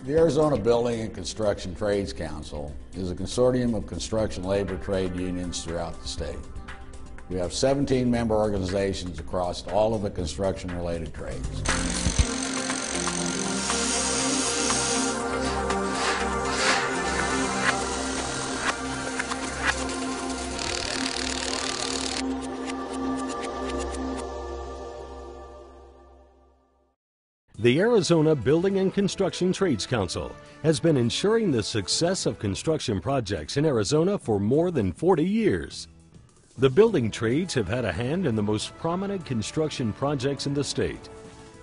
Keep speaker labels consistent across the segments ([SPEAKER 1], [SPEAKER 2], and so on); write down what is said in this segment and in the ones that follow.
[SPEAKER 1] The Arizona Building and Construction Trades Council is a consortium of construction labor trade unions throughout the state. We have 17 member organizations across all of the construction-related trades.
[SPEAKER 2] The Arizona Building and Construction Trades Council has been ensuring the success of construction projects in Arizona for more than 40 years. The building trades have had a hand in the most prominent construction projects in the state.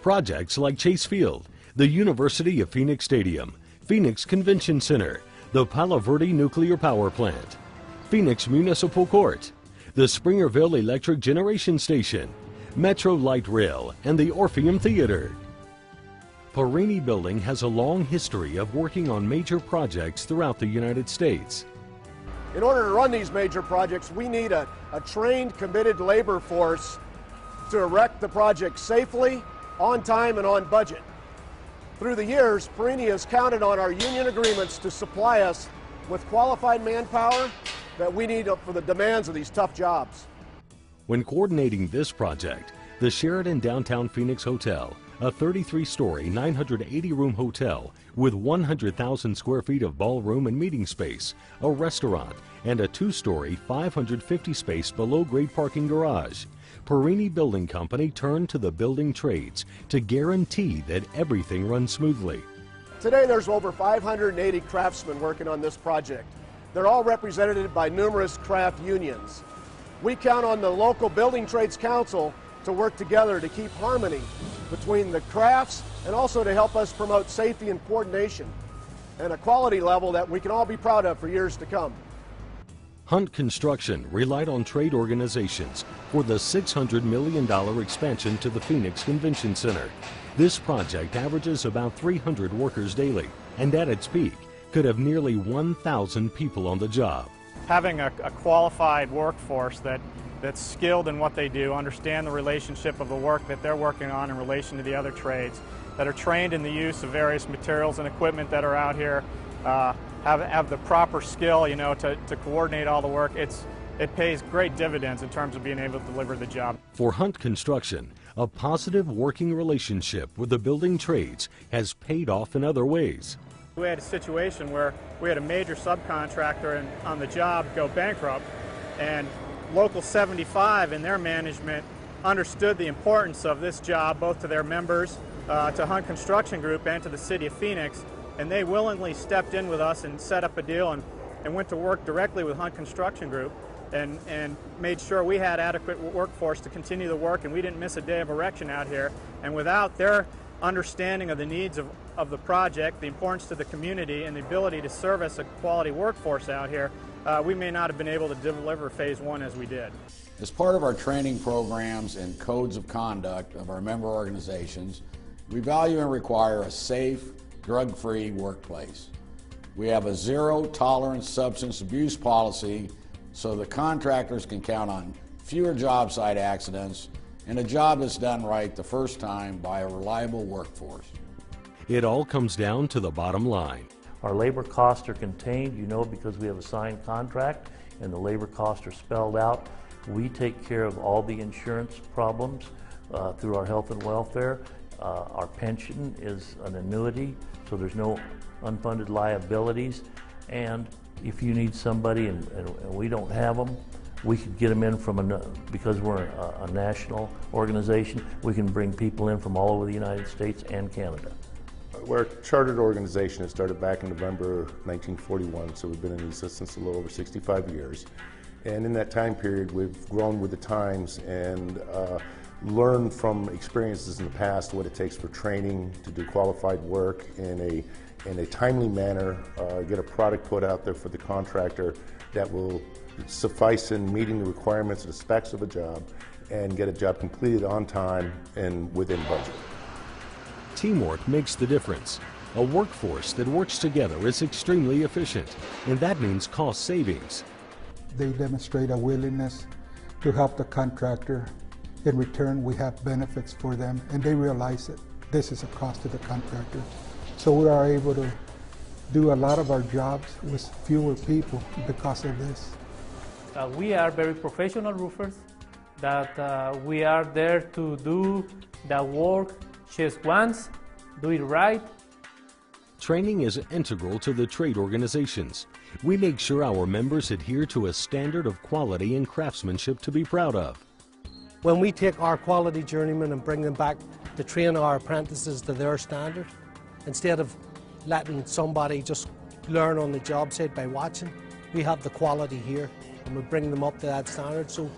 [SPEAKER 2] Projects like Chase Field, the University of Phoenix Stadium, Phoenix Convention Center, the Palo Verde Nuclear Power Plant, Phoenix Municipal Court, the Springerville Electric Generation Station, Metro Light Rail, and the Orpheum Theater. Perini Building has a long history of working on major projects throughout the United States.
[SPEAKER 3] In order to run these major projects, we need a trained, committed labor force to erect the project safely, on time, and on budget. Through the years, Perini has counted on our union agreements to supply us with qualified manpower that we need for the demands of these tough jobs.
[SPEAKER 2] When coordinating this project, the Sheraton Downtown Phoenix Hotel, a 33-story, 980-room hotel with 100,000 square feet of ballroom and meeting space, a restaurant, and a 2-story, 550-space below-grade parking garage, Perini Building Company turned to the building trades to guarantee that everything runs smoothly.
[SPEAKER 3] Today there's over 580 craftsmen working on this project. They're all represented by numerous craft unions. We count on the local Building Trades Council to work together to keep harmony between the crafts and also to help us promote safety and coordination and a quality level that we can all be proud of for years to come.
[SPEAKER 2] Hunt Construction relied on trade organizations for the $600 million expansion to the Phoenix Convention Center. This project averages about 300 workers daily, and at its peak could have nearly 1,000 people on the job.
[SPEAKER 4] Having a qualified workforce that's skilled in what they do, understand the relationship of the work that they're working on in relation to the other trades, that are trained in the use of various materials and equipment that are out here, have the proper skill, to coordinate all the work. It pays great dividends in terms of being able to deliver the job.
[SPEAKER 2] For Hunt Construction, a positive working relationship with the building trades has paid off in other ways.
[SPEAKER 4] We had a situation where we had a major subcontractor on the job go bankrupt, and Local 75 and their management understood the importance of this job both to their members, to Hunt Construction Group, and to the City of Phoenix, and they willingly stepped in with us and set up a deal and went to work directly with Hunt Construction Group and made sure we had adequate workforce to continue the work, and we didn't miss a day of erection out here. And without their understanding of the needs of the project, the importance to the community, and the ability to service a quality workforce out here, we may not have been able to deliver Phase 1 as we did.
[SPEAKER 1] As part of our training programs and codes of conduct of our member organizations, we value and require a safe, drug-free workplace. We have a zero-tolerance substance abuse policy so the contractors can count on fewer job site accidents and a job that's done right the first time by a reliable workforce.
[SPEAKER 2] It all comes down to the bottom line.
[SPEAKER 5] Our labor costs are contained, because we have a signed contract and the labor costs are spelled out. We take care of all the insurance problems through our health and welfare. Our pension is an annuity, so there's no unfunded liabilities. And if you need somebody and we don't have them, we could get them in because we're a national organization, we can bring people in from all over the United States and Canada.
[SPEAKER 6] We're a chartered organization. It started back in November 1941, so we've been in existence a little over 65 years. And in that time period, we've grown with the times and learned from experiences in the past what it takes for training to do qualified work in a timely manner, get a product put out there for the contractor that will suffice in meeting the requirements and the specs of a job and get a job completed on time and within budget.
[SPEAKER 2] Teamwork makes the difference. A workforce that works together is extremely efficient, and that means cost savings.
[SPEAKER 7] They demonstrate a willingness to help the contractor In return, we have benefits for them, and they realize that this is a cost to the contractor. So we are able to do a lot of our jobs with fewer people because of this.
[SPEAKER 8] We are very professional roofers, that we are there to do the work just once, do it right.
[SPEAKER 2] Training is integral to the trade organizations. We make sure our members adhere to a standard of quality and craftsmanship to be proud of.
[SPEAKER 9] When we take our quality journeymen and bring them back to train our apprentices to their standard, instead of letting somebody just learn on the job site by watching, we have the quality here and we bring them up to that standard. So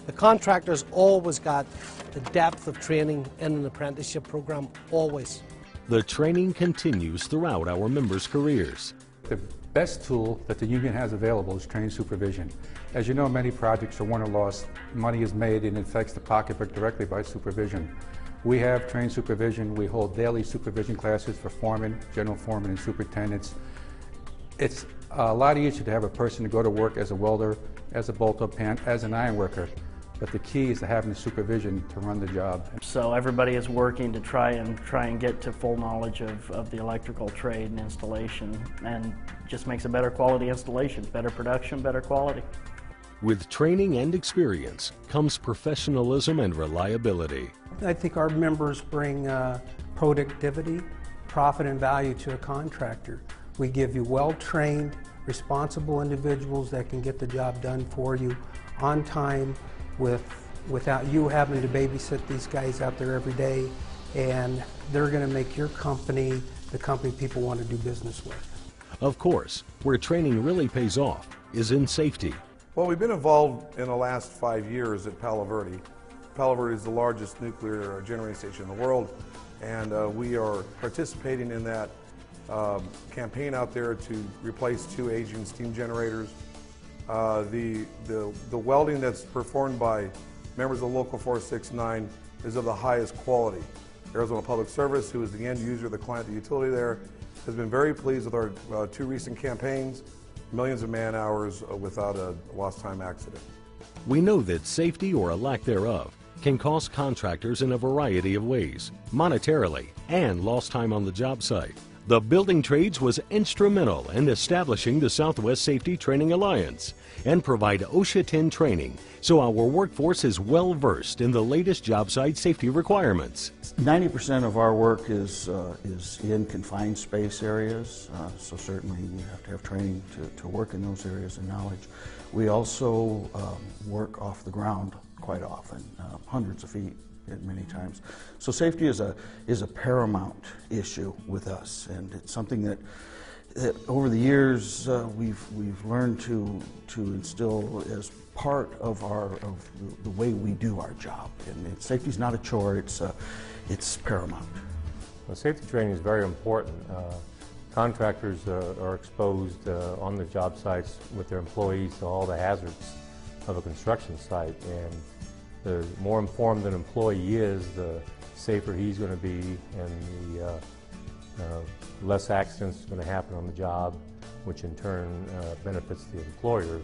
[SPEAKER 9] the contractors always got the depth of training in an apprenticeship program, always.
[SPEAKER 2] The training continues throughout our members' careers.
[SPEAKER 10] The best tool that the union has available is training supervision. As you know, many projects are won or lost. Money is made and it affects the pocketbook directly by supervision. We have trained supervision. We hold daily supervision classes for foremen, general foremen, and superintendents. It's a lot easier to have a person to go to work as a welder, as a bolt-up pan, as an iron worker. But the key is to having the supervision to run the job.
[SPEAKER 11] So everybody is working to try and get to full knowledge of the electrical trade and installation, and just makes a better quality installation, better production, better quality.
[SPEAKER 2] With training and experience comes professionalism and reliability.
[SPEAKER 12] I think our members bring productivity, profit, and value to a contractor. We give you well-trained, responsible individuals that can get the job done for you on time, without you having to babysit these guys out there every day, and they're going to make your company the company people want to do business with.
[SPEAKER 2] Of course, where training really pays off is in safety.
[SPEAKER 13] Well, we've been involved in the last 5 years at Palo Verde. Palo Verde is the largest nuclear generating station in the world, and we are participating in that campaign out there to replace 2 aging steam generators. The welding that's performed by members of Local 469 is of the highest quality. Arizona Public Service, who is the end user, the client, the utility there, has been very pleased with our 2 recent campaigns, millions of man hours without a lost time accident.
[SPEAKER 2] We know that safety or a lack thereof can cost contractors in a variety of ways, monetarily and lost time on the job site. The building trades was instrumental in establishing the Southwest Safety Training Alliance and provide OSHA 10 training so our workforce is well versed in the latest job site safety requirements.
[SPEAKER 14] 90% of our work is in confined space areas, so certainly you have to have training to work in those areas and knowledge. We also work off the ground quite often, hundreds of feet many times. So safety is a paramount issue with us, and it's something that over the years we've learned to instill as part of the way we do our job. And safety is not a chore; it's paramount.
[SPEAKER 15] Well, safety training is very important. Contractors are exposed on the job sites with their employees to all the hazards of a construction site, and the more informed an employee is, the safer he's going to be, and the less accidents are going to happen on the job, which in turn benefits the employer.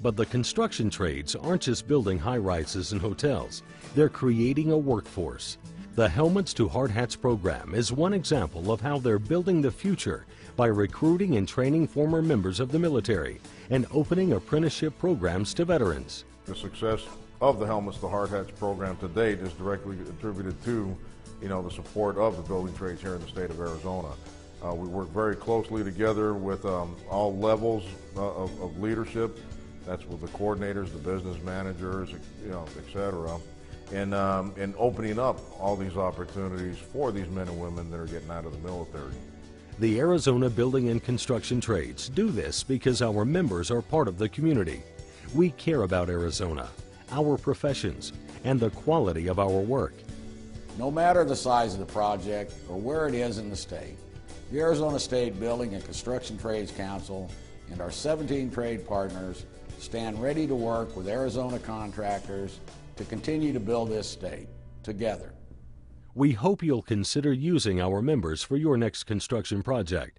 [SPEAKER 2] But the construction trades aren't just building high-rises and hotels. They're creating a workforce. The Helmets to Hard Hats program is one example of how they're building the future by recruiting and training former members of the military and opening apprenticeship programs to veterans.
[SPEAKER 16] The success of the Helmets to Hard Hats program to date is directly attributed to, the support of the building trades here in the state of Arizona. We work very closely together with all levels of leadership. That's with the coordinators, the business managers, et cetera, and opening up all these opportunities for these men and women that are getting out of the military.
[SPEAKER 2] The Arizona Building and Construction Trades do this because our members are part of the community. We care about Arizona, our professions, and the quality of our work.
[SPEAKER 1] No matter the size of the project or where it is in the state, the Arizona State Building and Construction Trades Council and our 17 trade partners stand ready to work with Arizona contractors to continue to build this state together.
[SPEAKER 2] We hope you'll consider using our members for your next construction project.